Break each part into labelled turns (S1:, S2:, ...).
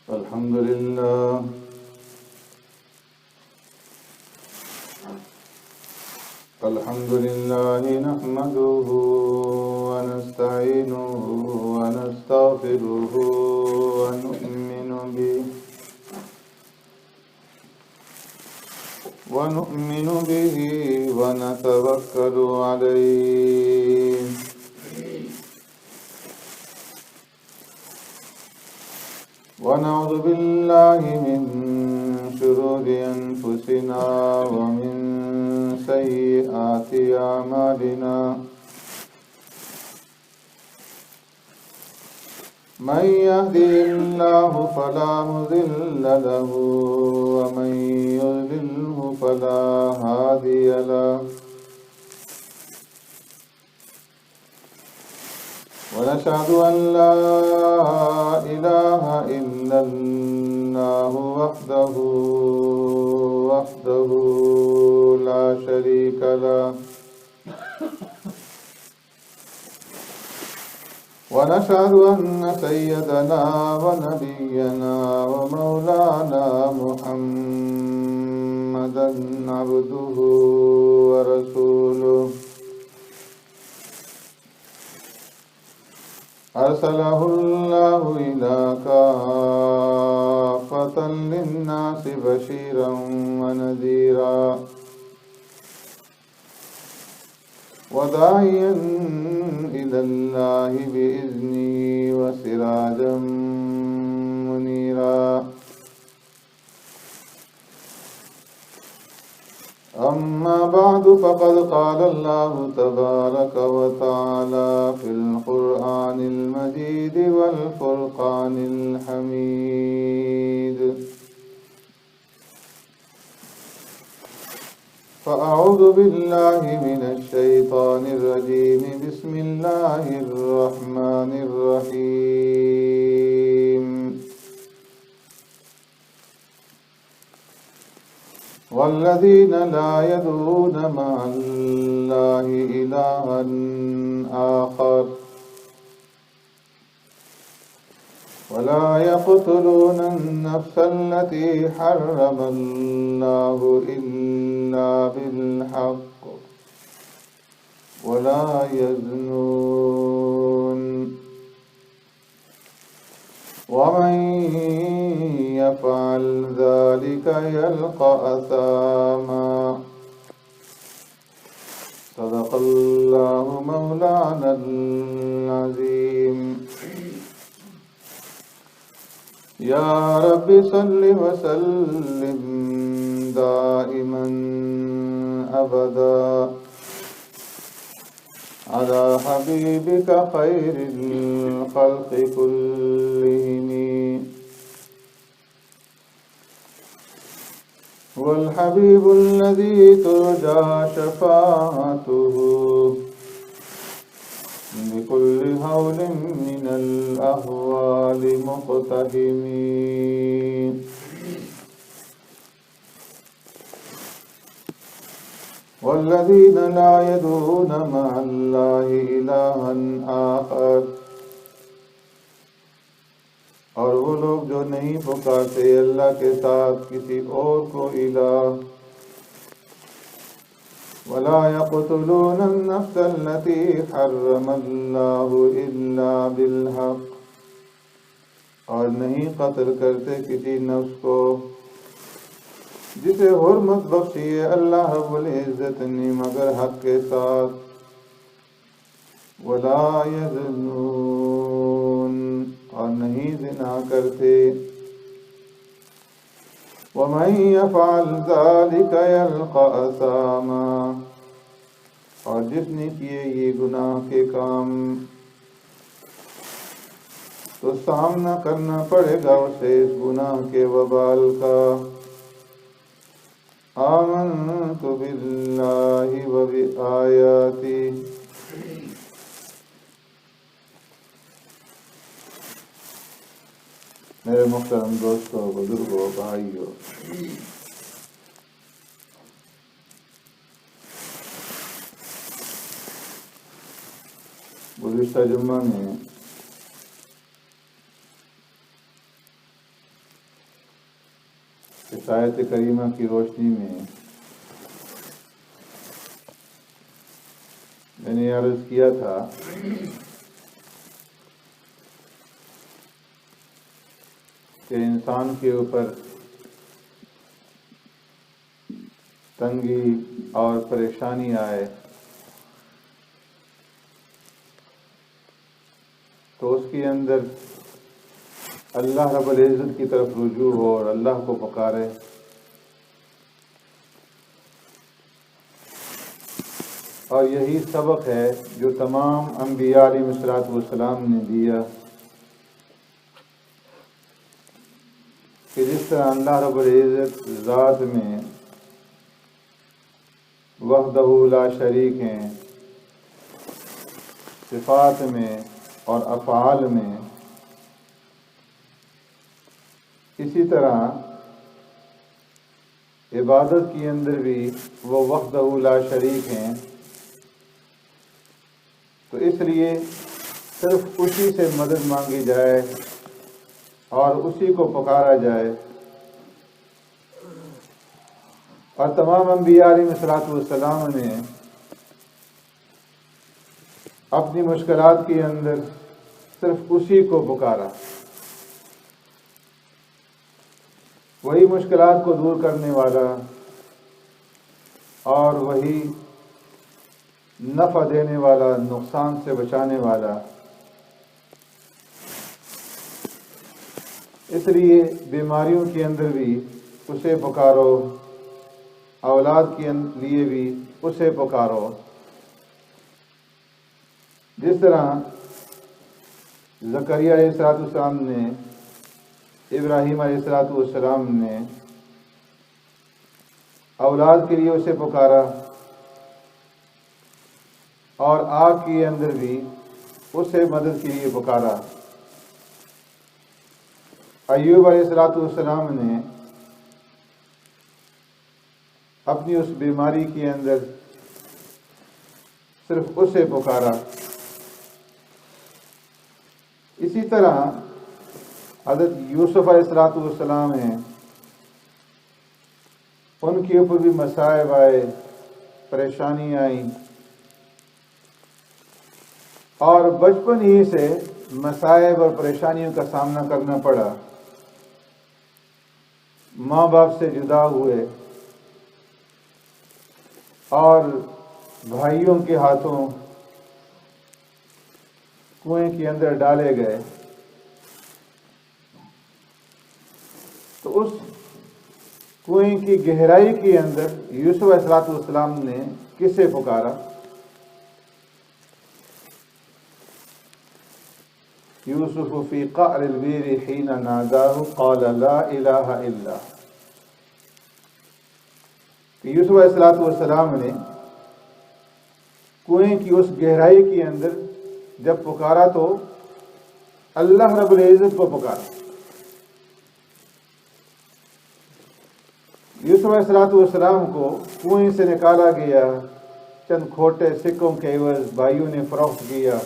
S1: الحمد لله نحمده ونستعينه ونستغفره ونؤمن به ونتوكل عليه ونعوذ بالله من شرور أنفسنا ومن سيئات أعمالنا من يهده الله فلا مضل له ومن يضلله فلا هادي له ونشهد أن لا إله إلا الله وحده لا شريك له ونشهد أن سيدنا ونبينا ومولانا محمدا عبده ورسوله أرسله الله إلى كافة للناس بشيرا ونذيرا وداعيا إلى الله بإذنه وسراجا منيرا أما بعد فقد قال الله تبارك وتعالى في القرآن المجيد والفرقان الحميد فأعوذ بالله من الشيطان الرجيم بسم الله الرحمن الرحيم والذين لا يدعون مع الله إلها آخر ولا يقتلون النفس التي حرم الله إلا بالحق ولا يزنون ومن يفعل ذلك يلقى أثاما صدق الله مولانا العظيم يا رب صل وسلم دائما أبدا على حبيبك خير الخلق كلهم والحبيب الذي ترجى شفاعته بكل هول من الأهوال مقتحم والذين لا يدعون مع الله إلها آخر اور وہ لوگ جو نہیں پکارتے اللہ کے ساتھ کسی اور کو الہ ولا يقتلون النفس التي حرم الله إلا بالحق اور نہیں قتل کرتے کسی نفس کو جسے حرمت بخشی ہے اللہ رب العزت نے مگر حق کے ساتھ ولا يزنون اور نہیں زنا کرتے وَمَن يَفْعَلْ ذَلِكَ يَلْقَ أَثَامًا اور جس نے کیے یہ گناہ کے کام تو سامنا کرنا پڑے گا اسے اس گناہ کے وبال کا آمنت باللہ وبآیاتہ میرے محترم دوستوں بزرگوں بھائیوں گزشتہ جمعہ میں اس آیت کریمہ کی روشنی میں نے عرض کیا تھا کہ انسان کے اوپر تنگی اور پریشانی آئے تو اس کے اندر اللہ رب العزت کی طرف رجوع ہو اور اللہ کو پکارے، اور یہی سبق ہے جو تمام انبیاء علیہ الصلوۃ والسلام نے دیا کہ جس طرح اللہ رب العزت ذات میں وحدہ لا شریک ہیں، صفات میں اور افعال میں، اسی طرح عبادت کے اندر بھی وہ وحدہ لا شریک ہیں۔ تو اس لیے صرف اسی سے مدد مانگی جائے اور اسی کو پکارا جائے، اور تمام انبیاء علیہ الصلوۃ والسلام نے اپنی مشکلات کے اندر صرف اسی کو پکارا، وہی مشکلات کو دور کرنے والا اور وہی نفع دینے والا، نقصان سے بچانے والا۔ اس لیے بیماریوں کے اندر بھی اسے پکارو، اولاد کے لیے بھی اسے پکارو، جس طرح زکریا علیہ السلام نے، ابراہیم علیہ السلام نے اولاد کے لیے اسے پکارا، اور آگ کے اندر بھی اسے مدد کے لیے پکارا۔ ایوب علیہ السلام نے اپنی اس بیماری کے اندر صرف اسے پکارا۔ اسی طرح حضرت یوسف علیہ السلام ہیں، ان کے اوپر بھی مصائب آئے، پریشانی آئیں، اور بچپن ہی سے مصائب اور پریشانیوں کا سامنا کرنا پڑا۔ ماں باپ سے جدا ہوئے اور بھائیوں کے ہاتھوں کنویں کے اندر ڈالے گئے۔ تو اس کنویں کی گہرائی کے اندر یوسف علیہ السلام نے کسے پکارا؟ یوسف فی قعر البئر حین ناداہ قال لا الہ الا۔ کہ یوسف علیہ السلام نے کنویں کی اس گہرائی کے اندر جب پکارا تو اللہ رب العزت کو پکارا۔ یوسف علیہ السلام کو کنویں سے نکالا گیا، چند کھوٹے سکوں کے عوض بھائیوں نے فروخت کیا،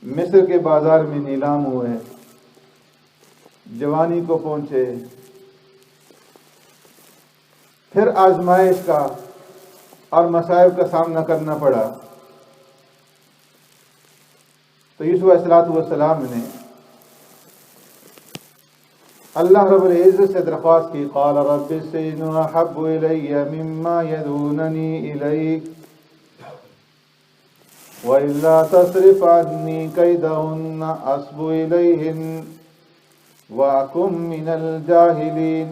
S1: مصر کے بازار میں نیلام ہوئے، جوانی کو پہنچے، پھر آزمائش کا اور مصائب کا سامنا کرنا پڑا۔ تو یوسف علیہ السلام نے اللہ رب العزت سے درخواست کی، قال رب السجن احب الی مما یدعوننی الیک وَإِلَّا تَصْرِفْ عَنِّي كَيْدَهُنَّ أَصْبُ إِلَيْهِنَّ وَأَكُن مِّنَ الْجَاهِلِينَ۔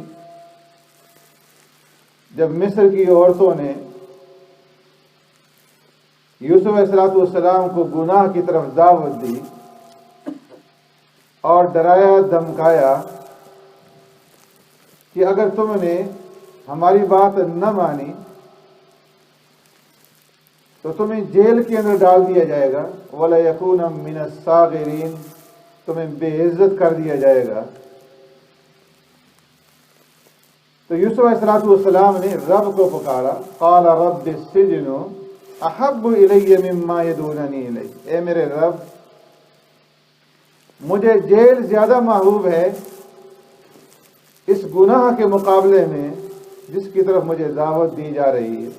S1: جب مصر کی عورتوں نے یوسف علیہ السلام کو گناہ کی طرف دعوت دی اور ڈرایا دھمکایا کہ اگر تم نے ہماری بات نہ مانی تو تمہیں جیل کے اندر ڈال دیا جائے گا، وَلَيَكُونَ مِنَ الصَّاغِرِينَ، تمہیں بے عزت کر دیا جائے گا۔ تو یوسف علیہ السلام نے رب کو پکارا، قال رب السجن احب الی مما یدعوننی الیہ، اے میرے رب مجھے جیل زیادہ محبوب ہے اس گناہ کے مقابلے میں جس کی طرف مجھے دعوت دی جا رہی ہے۔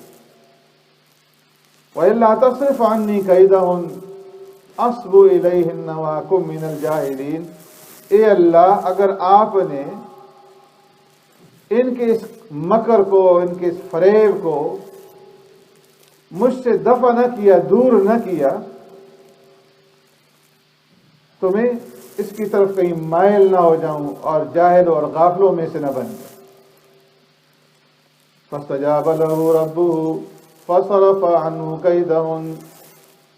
S1: وَإِلَّا تَصْرِفْ عَنِّي كَيْدَهُنَّ أَصْبُ إِلَيْهِنَّ وَأَكُن مِّنَ الْجَاهِلِينَ، اے اللہ اگر آپ نے ان کے اس مکر کو، ان کے اس فریب کو مجھ سے دفع نہ کیا، دور نہ کیا، تو میں اس کی طرف کہیں مائل نہ ہو جاؤں اور جاہل اور غافلوں میں سے نہ بن جاؤں۔ فَاسْتَجَابَ لَهُ رَبُّهُ فَصَرَفَ عَنْهُ كَيْدَهُنَّ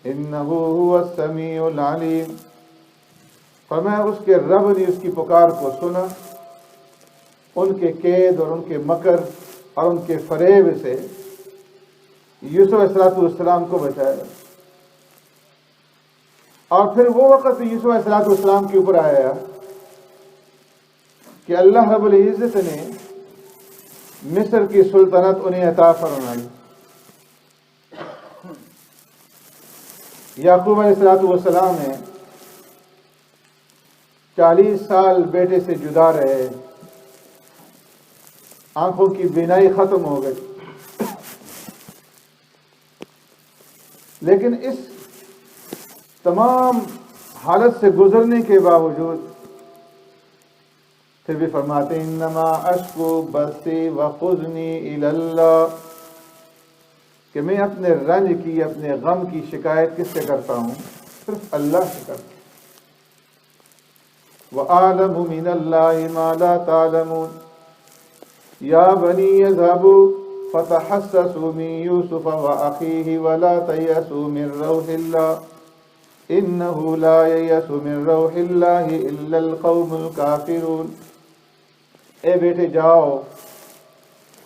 S1: إِنَّهُ هُوَ السَّمِيعُ الْعَلِيمُ۔ فرمایا اس کے رب نے اس کی پکار کو سنا، ان کے قید اور ان کے مکر اور ان کے فریب سے یوسف علیہ السلام کو بچایا۔ اور پھر وہ وقت یوسف علیہ السلام کے اوپر آیا کہ اللہ رب العزت نے مصر کی سلطنت انہیں عطا فرمائی۔ یعقوب علیہ السلام نے 40 سال بیٹے سے جدا رہے، آنکھوں کی بینائی ختم ہو گئی، لیکن اس تمام حالت سے گزرنے کے باوجود پھر بھی فرماتے انما اشکو بثی وحزنی الی اللہ، کہ میں اپنے رنج کی، اپنے غم کی شکایت کس سے کرتا ہوں؟ صرف اللہ سے کرتا ہوں۔ وَأَعْلَمُ مِنَ اللَّهِ مَا لَا تَعْلَمُونَ يَا بَنِي اذْهَبُوا فَتَحَسَّسُوا مِن يُوسُفَ وَأَخِيهِ وَلَا تَيْأَسُوا مِن رَّوْحِ اللَّهِ إِنَّهُ لَا يَيْأَسُ مِن رَّوْحِ اللَّهِ إِلَّا الْقَوْمُ الْكَافِرُونَ۔ اے بیٹے جاؤ،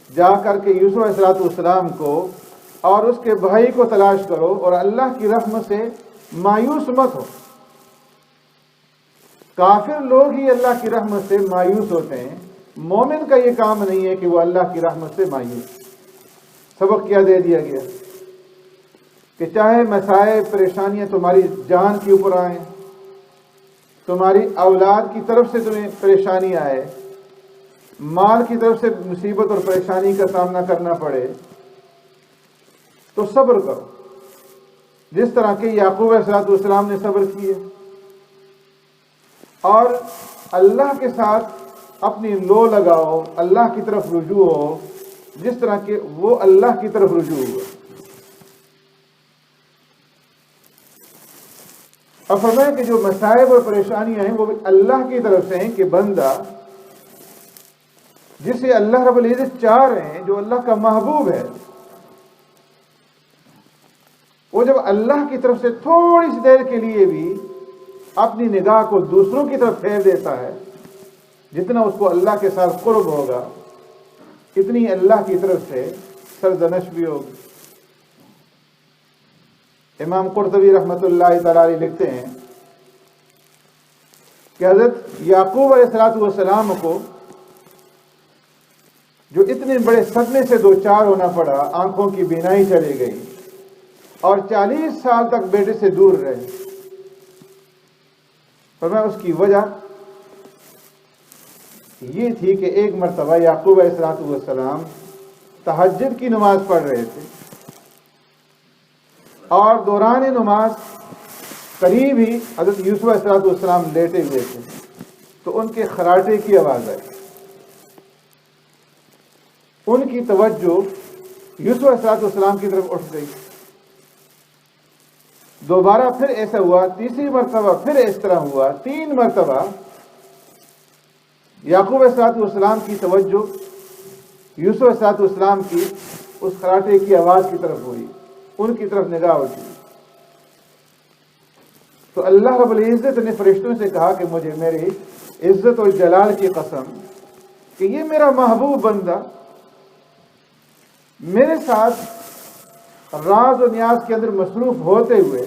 S1: جا کر کے یوسف علیہ السلام کو اور اس کے بھائی کو تلاش کرو اور اللہ کی رحمت سے مایوس مت ہو۔ کافر لوگ ہی اللہ کی رحمت سے مایوس ہوتے ہیں، مومن کا یہ کام نہیں ہے کہ وہ اللہ کی رحمت سے مایوس۔ سبق کیا دے دیا گیا کہ چاہے مسائل پریشانیاں تمہاری جان کے اوپر آئیں، تمہاری اولاد کی طرف سے تمہیں پریشانی آئے، مال کی طرف سے مصیبت اور پریشانی کا سامنا کرنا پڑے، تو صبر کرو، جس طرح کہ یعقوب علیہ السلام نے صبر کیے اور اللہ کے ساتھ اپنی لو لگاؤ، اللہ کی طرف رجوع ہو، جس طرح کہ وہ اللہ کی طرف رجوع ہوا۔ اور فرمایا کہ جو مصائب اور پریشانیاں ہیں وہ اللہ کی طرف سے ہیں، کہ بندہ جسے اللہ رب العزت چاہ رہے ہیں، جو اللہ کا محبوب ہے، وہ جب اللہ کی طرف سے تھوڑی سی دیر کے لیے بھی اپنی نگاہ کو دوسروں کی طرف پھیر دیتا ہے، جتنا اس کو اللہ کے ساتھ قرب ہوگا اتنی اللہ کی طرف سے سرزنش بھی ہوگی۔ امام قرطبی رحمۃ اللہ تعالی علیہ لکھتے ہیں کہ حضرت یعقوب علیہ السلام کو جو اتنے بڑے صدمے سے دوچار ہونا پڑا، آنکھوں کی بینائی چلی گئی اور 40 سال تک بیٹے سے دور رہے، فرمایا اس کی وجہ یہ تھی کہ ایک مرتبہ یعقوب علیہ السلام تہجد کی نماز پڑھ رہے تھے اور دوران نماز قریب ہی حضرت یوسف علیہ السلام لیٹے ہوئے تھے، تو ان کے خراٹے کی آواز آئی، ان کی توجہ یوسف علیہ السلام کی طرف اٹھ گئی۔ دوبارہ پھر ایسا ہوا، تیسری مرتبہ پھر اس طرح ہوا، 3 مرتبہ یعقوب علیہ السلام کی توجہ یوسف علیہ السلام کی اس خراٹے کی آواز کی طرف ہوئی، ان کی طرف نگاہ اٹھی۔ تو اللہ رب العزت نے فرشتوں سے کہا کہ مجھے میری عزت و جلال کی قسم کہ یہ میرا محبوب بندہ میرے ساتھ راز و نیاز کے اندر مصروف ہوتے ہوئے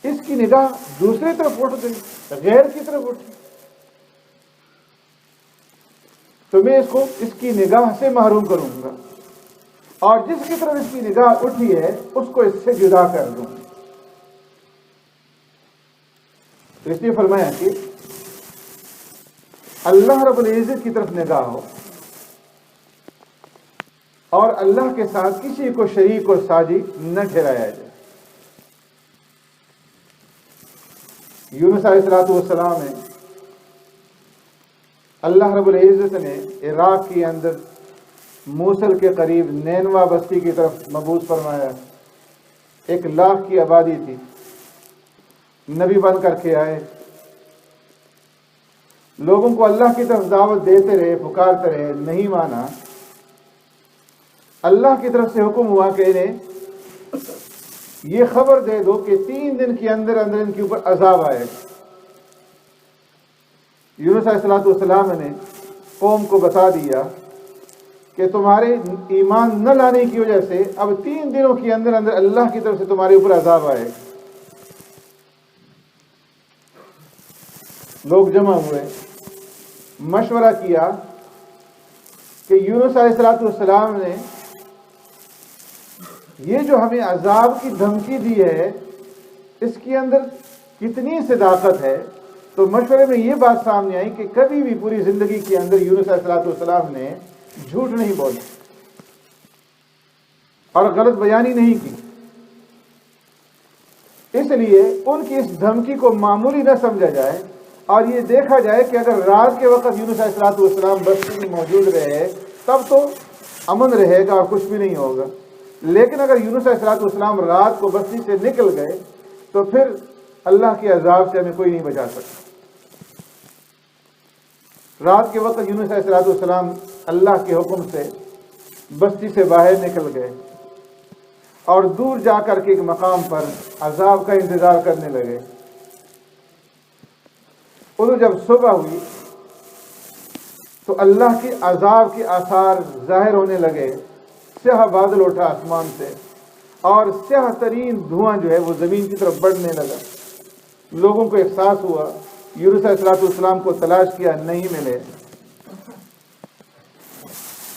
S1: اس کی نگاہ دوسری طرف اٹھ گئی، غیر کی طرف اٹھی، تو میں اس کو اس کی نگاہ سے محروم کروں گا، اور جس کی طرف اس کی نگاہ اٹھی ہے اس کو اس سے جدا کر دوں۔ تو اس لیے فرمایا کہ اللہ رب العزت کی طرف نگاہ ہو اور اللہ کے ساتھ کسی کو شریک اور ساجی نہ ٹھہرایا جائے۔ یونس علیہ السلام ہے، اللہ رب العزت نے عراق کے اندر موصل کے قریب نینوا بستی کی طرف مبعوث فرمایا۔ 1,00,000 کی آبادی تھی، نبی بن کر کے آئے، لوگوں کو اللہ کی طرف دعوت دیتے رہے، پکارتے رہے، نہیں مانا۔ اللہ کی طرف سے حکم ہوا کہ انہیں یہ خبر دے دو کہ 3 دن کے اندر اندر ان کے اوپر عذاب آئے گا۔ یونس علیہ السلام نے قوم کو بتا دیا کہ تمہارے ایمان نہ لانے کی وجہ سے اب 3 دنوں کے اندر اندر اللہ کی طرف سے تمہارے اوپر عذاب آئے گا۔ لوگ جمع ہوئے، مشورہ کیا کہ یونس علیہ السلام نے یہ جو ہمیں عذاب کی دھمکی دی ہے اس کے اندر کتنی صداقت ہے۔ تو مشورے میں یہ بات سامنے آئی کہ کبھی بھی پوری زندگی کے اندر یونس علیہ السلام نے جھوٹ نہیں بولا اور غلط بیانی نہیں کی، اس لیے ان کی اس دھمکی کو معمولی نہ سمجھا جائے اور یہ دیکھا جائے کہ اگر رات کے وقت یونس علیہ السلام بستی میں موجود رہے تب تو امن رہے گا اور کچھ بھی نہیں ہوگا، لیکن اگر یونس علیہ السلام رات کو بستی سے نکل گئے تو پھر اللہ کے عذاب سے ہمیں کوئی نہیں بچا سکتا۔ رات کے وقت یونس علیہ السلام اللہ کے حکم سے بستی سے باہر نکل گئے اور دور جا کر کے ایک مقام پر عذاب کا انتظار کرنے لگے۔ ادھر جب صبح ہوئی تو اللہ کے عذاب کے آثار ظاہر ہونے لگے، سیاہ بادل اٹھا آسمان سے اور سیاہ ترین دھواں جو ہے وہ زمین کی طرف بڑھنے لگا۔ لوگوں کو احساس ہوا، یونس علیہ السلام کو تلاش کیا، نہیں ملے۔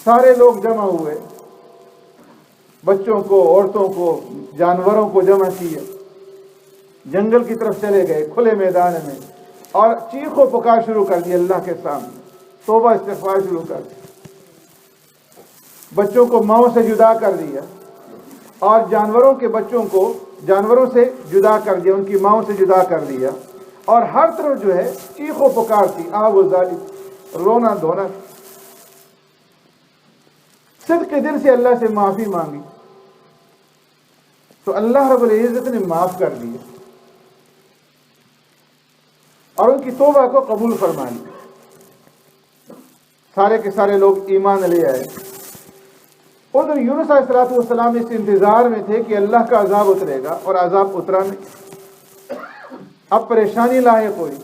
S1: سارے لوگ جمع ہوئے، بچوں کو، عورتوں کو، جانوروں کو جمع کیے، جنگل کی طرف چلے گئے کھلے میدان میں اور چیخ و پکار شروع کر دی اللہ کے سامنے، توبہ استغفار شروع کر دی۔ بچوں کو ماؤں سے جدا کر دیا اور جانوروں کے بچوں کو جانوروں سے جدا کر دیا، ان کی ماؤں سے جدا کر دیا، اور ہر طرف جو ہے چیخ و پکار تھی، و ظالم، رونا دھونا۔ صدق کے دل سے اللہ سے معافی مانگی تو اللہ رب العزت نے معاف کر دیا اور ان کی توبہ کو قبول فرما لیا۔ سارے کے سارے لوگ ایمان لے آئے۔ ادھر یونس علیہ السلام اس انتظار میں تھے کہ اللہ کا عذاب اترے گا اور عذاب اترا نہیں۔ اب پریشانی لاحق ہوئی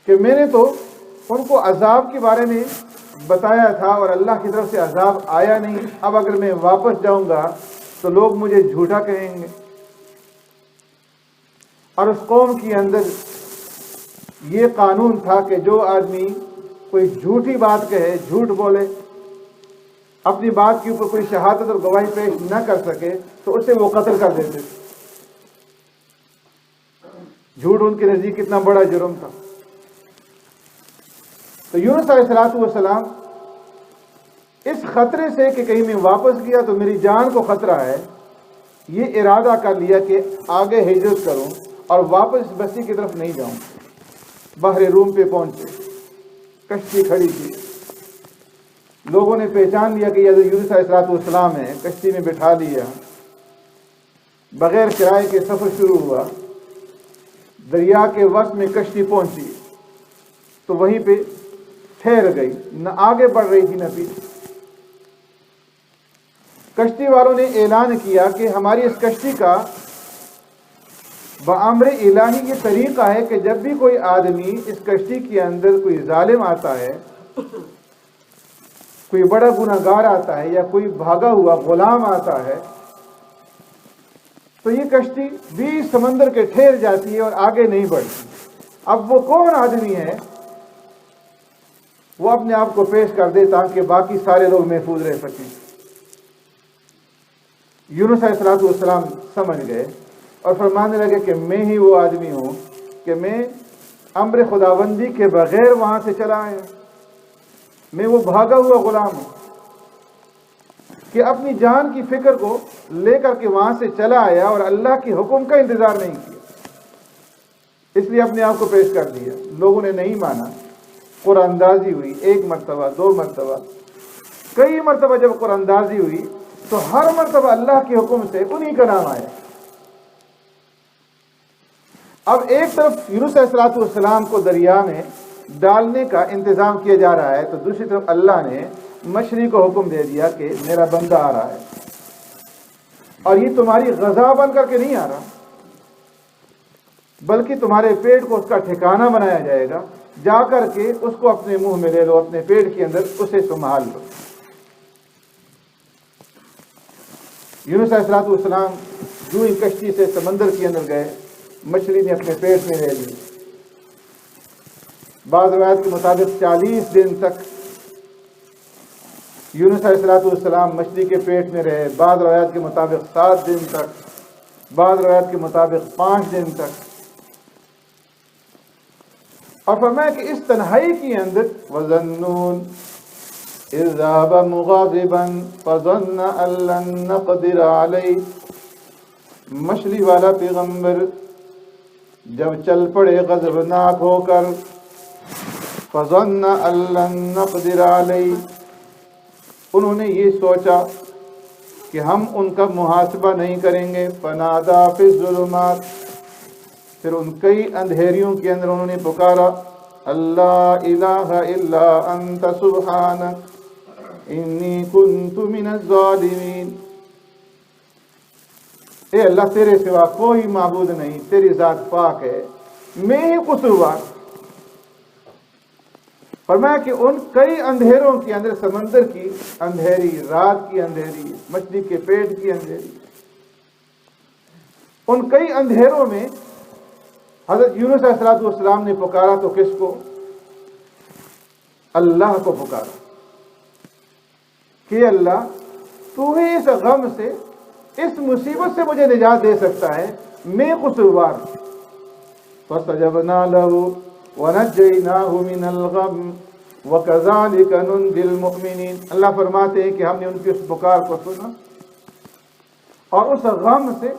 S1: کہ میں نے تو ان کو عذاب کے بارے میں بتایا تھا اور اللہ کی طرف سے عذاب آیا نہیں، اب اگر میں واپس جاؤں گا تو لوگ مجھے جھوٹا کہیں گے۔ اور اس قوم کے اندر یہ قانون تھا کہ جو آدمی کوئی جھوٹی بات کہے، جھوٹ بولے، اپنی بات کے اوپر کوئی شہادت اور گواہی پیش نہ کر سکے تو اسے وہ قتل کر دیتے۔ جھوٹ ان کے نزدیک کتنا بڑا جرم تھا۔ تو یونس علیہ السلام اس خطرے سے کہ کہیں میں واپس گیا تو میری جان کو خطرہ ہے، یہ ارادہ کر لیا کہ آگے ہجرت کروں اور واپس بستی کی طرف نہیں جاؤں۔ بحر روم پہ پہنچے، کشتی کھڑی کی، لوگوں نے پہچان لیا کہ یہ یونس علیہ السلام ہے، کشتی میں بٹھا لیا، بغیر کرائے کے سفر شروع ہوا۔ دریا کے وسط میں کشتی پہنچی تو وہیں پہ ٹھہر گئی، نہ آگے بڑھ رہی تھی نہ پیچھے۔ کشتی والوں نے اعلان کیا کہ ہماری اس کشتی کا بامر الہی یہ طریقہ ہے کہ جب بھی کوئی آدمی اس کشتی کے اندر کوئی ظالم آتا ہے، کوئی بڑا گناہگار آتا ہے یا کوئی بھاگا ہوا غلام آتا ہے تو یہ کشتی بیچ سمندر کے ٹھہر جاتی ہے اور آگے نہیں بڑھتی۔ اب وہ کون آدمی ہے وہ اپنے آپ کو پیش کر دے تاکہ باقی سارے لوگ محفوظ رہ سکیں۔ یونس علیہ السلام سمجھ گئے اور فرمانے لگے کہ میں ہی وہ آدمی ہوں کہ میں امر خداوندی کے بغیر وہاں سے چلا آیا. میں وہ بھاگا ہوا غلام ہوں کہ اپنی جان کی فکر کو لے کر کے وہاں سے چلا آیا اور اللہ کے حکم کا انتظار نہیں کیا. اس لیے اپنے آپ کو پیش کر دیا. لوگوں نے نہیں مانا. قرآن اندازی ہوئی، 1 مرتبہ 2 مرتبہ کئی مرتبہ. جب قرآن اندازی ہوئی تو ہر مرتبہ اللہ کے حکم سے انہی کا نام آیا. اب ایک طرف یونس علیہ السلام کو دریا میں ڈالنے کا انتظام کیا جا رہا ہے، تو دوسری طرف اللہ نے مچھلی کو حکم دے دیا کہ میرا بندہ آ رہا ہے، اور یہ تمہاری غذا بن کر کے نہیں آ رہا، بلکہ تمہارے پیٹ کو اس کا ٹھکانہ بنایا جائے گا. جا کر کے اس کو اپنے منہ میں لے لو، اپنے پیٹ کے اندر اسے سنبھال لو. یونس علیہ السلام جو ہی کشتی سے سمندر کے اندر گئے، مچھلی نے اپنے پیٹ میں لے لی. بعض روایت کے مطابق 40 دن تک یونس علیہ السلام مچھلی کے پیٹ میں رہے. بعض روایت کے مطابق 7 دن تک، بعض روایت کے مطابق 5 دن تک. اور فرمایا کہ اس تنہائی کے اندر وَظَنُّونَ إِذْ ذَهَبَ مُغَاضِبًا فَظَنَّ أَن لَّن نَّقْدِرَ عَلَيْهِ، مچھلی والا پیغمبر جب چل پڑے غضبناک ہو کر، فَظَنَّ أَن لَّن نَّقْدِرَ عَلَيْهِ، انہوں نے یہ سوچا کہ ہم ان کا محاسبہ نہیں کریں گے. فَنَادَىٰ فِي الظُّلُمَاتِ، پھر ان کئی اندھیریوں کے اندر انہوں نے پکارا، اللہ الہ الا انت سبحانک انی کنت من الظالمین، اے اللہ تیرے سوا کوئی معبود نہیں، تیری ذات پاک ہے، میں ہی قصوروار. فرمایا کہ ان کئی اندھیروں کے اندر، سمندر کی اندھیری، رات کی اندھیری، مچھلی کے پیٹ کی اندھیری، ان کئی اندھیروں میں حضرت یونس علیہ السلام نے پکارا. تو کس کو؟ اللہ کو پکارا کہ اللہ تو ہی اس غم سے، اس مصیبت سے مجھے نجات دے سکتا ہے، میں قصوروار. فَاسْتَجَبْنَا لَهُ وَنَجَّيْنَاهُ مِنَ الْغَمِّ وَكَذَلِكَ نُنْجِي الْمُؤْمِنِينَ. اللہ فرماتے ہیں کہ ہم نے ان کی اس پکار کو سنا اور اس غم سے،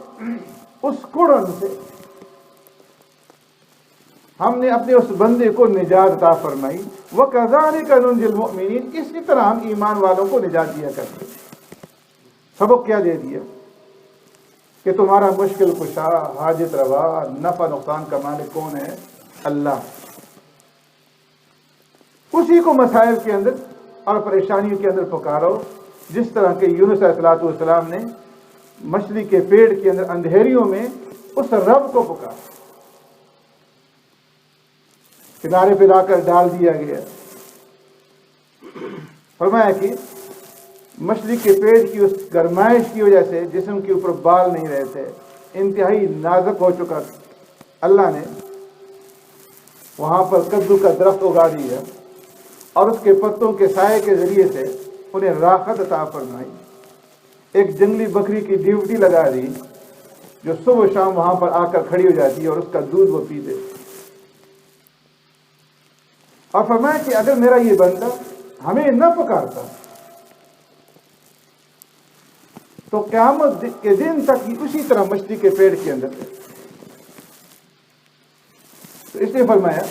S1: اس کڑن سے ہم نے اپنے اس بندے کو نجات عطا فرمائی. وَكَذَلِكَ نُنْجِي الْمُؤْمِنِينَ، اسی طرح ہم ایمان والوں کو نجات دیا کرتے ہیں. سبق کیا دے دیا کہ تمہارا مشکل کشا، حاجت روا، نفع نقصان کا مالک کون ہے؟ اللہ. اسی کو مسائل کے اندر اور پریشانیوں کے اندر پکارو، جس طرح کہ یونس علیہ السلام نے مچھلی کے پیٹ کے اندر اندھیریوں میں اس رب کو پکارا. کنارے پہ لا کر ڈال دیا گیا. فرمایا کہ مچھلی کے پیٹ کی اس گرمائش کی وجہ سے جسم کے اوپر بال نہیں رہے تھے، انتہائی نازک ہو چکا تھا. اللہ نے وہاں پر کدو کا درخت اگا دیا اور اس کے پتوں کے سائے کے ذریعے سے انہیں راحت عطا فرمائی. ایک جنگلی بکری کی ڈیوٹی لگا دی جو صبح شام وہاں پر آ کر کھڑی ہو جاتی ہے اور اس کا دودھ وہ پیتے. اور فرمایا کہ اگر میرا یہ بندہ ہمیں نہ پکارتا تو قیامت کے دن تک یہ اسی طرح مچھلی کے پیٹ کے اندر تھے. تو اس لیے فرمایا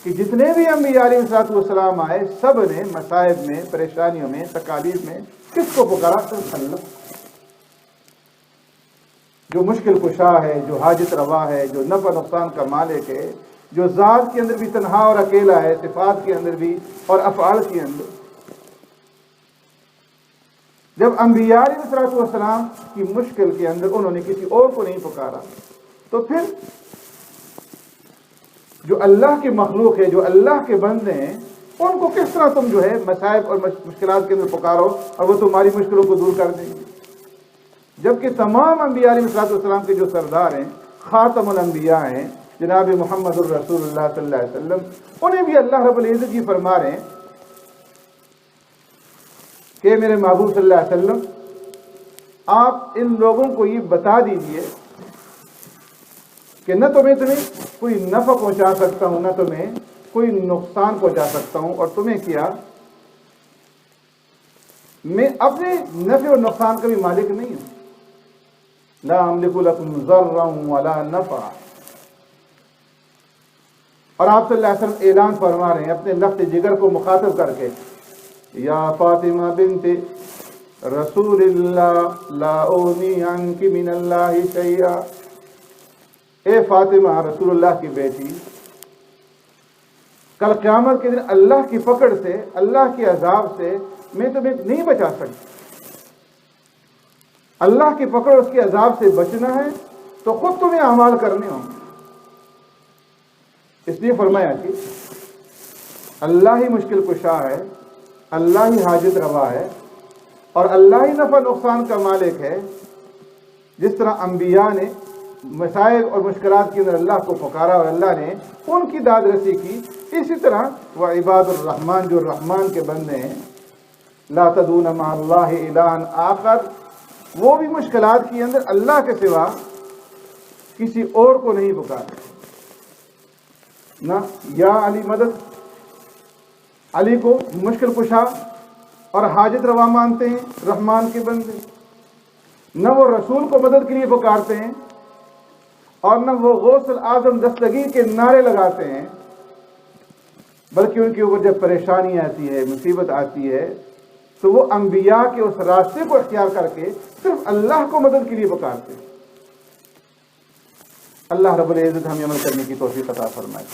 S1: کہ جتنے بھی انبیاء علیہ السلام آئے، سب نے مصائب میں، پریشانیوں میں، تکالیف میں کس کو پکارا؟ صرف اللہ. جو مشکل کشا ہے، جو حاجت روا ہے، جو نفع نقصان کا مالک ہے، جو ذات کے اندر بھی تنہا اور اکیلا ہے، صفات کے اندر بھی اور افعال کے اندر. جب انبیاء علیہ السلام کی مشکل کے اندر انہوں نے کسی اور کو نہیں پکارا، تو پھر جو اللہ کی مخلوق ہے، جو اللہ کے بندے ہیں، ان کو کس طرح تم جو ہے مصائب اور مشکلات کے اندر پکارو اور وہ تمہاری مشکلوں کو دور کر دیں گے؟ جبکہ تمام انبیاء علیہ السلام کے جو سردار ہیں، خاتم الانبیاء ہیں، جناب محمد الرسول اللہ صلی اللہ علیہ وسلم، انہیں بھی اللہ رب العزت جی فرما رہے ہیں کہ میرے محبوب صلی اللہ علیہ وسلم، آپ ان لوگوں کو یہ بتا دیجئے کہ نہ تو میں تمہیں کوئی نفع پہنچا سکتا ہوں نہ تمہیں کوئی نقصان پہنچا سکتا ہوں، اور تمہیں کیا میں اپنے نفع اور نقصان کا بھی مالک نہیں ہوں۔ لا املک لکم ضرا ولا نفع۔ اور آپ صلی اللہ علیہ وسلم اعلان فرما رہے ہیں اپنے لفظ جگر کو مخاطب کر کے، یا فاطمہ بنت رسول اللہ لا اغنی عنک من اللہ شیئا، اے فاطمہ رسول اللہ کی بیٹی، کل قیامت کے دن اللہ کی پکڑ سے، اللہ کے عذاب سے میں تمہیں نہیں بچا سکتی۔ اللہ کی پکڑ اس کے عذاب سے بچنا ہے تو خود تمہیں اعمال کرنے ہوں گے۔ اس لیے فرمایا کہ اللہ ہی مشکل کشا ہے، اللہ ہی حاجت روا ہے، اور اللہ ہی نفع نقصان کا مالک ہے۔ جس طرح انبیاء نے مسائل اور مشکلات کے اندر اللہ کو پکارا اور اللہ نے ان کی داد رسی کی، اسی طرح وہ عباد الرحمن جو رحمان کے بندے ہیں، لا تدعوا مع اللہ الہا آخر، وہ بھی مشکلات کے اندر اللہ کے سوا کسی اور کو نہیں پکارتے۔ نہ یا علی مدد، علی کو مشکل کشا اور حاجت روا مانتے ہیں رحمان کے بندے، نہ وہ رسول کو مدد کے لیے پکارتے ہیں، اور نہ وہ غوث الاعظم دستگیر کے نعرے لگاتے ہیں، بلکہ ان کے اوپر جب پریشانی آتی ہے، مصیبت آتی ہے، تو وہ انبیاء کے اس راستے کو اختیار کر کے صرف اللہ کو مدد کے لیے پکارتے ہیں۔ اللہ رب العزت ہمیں عمل کرنے کی توفیق عطا فرمائے۔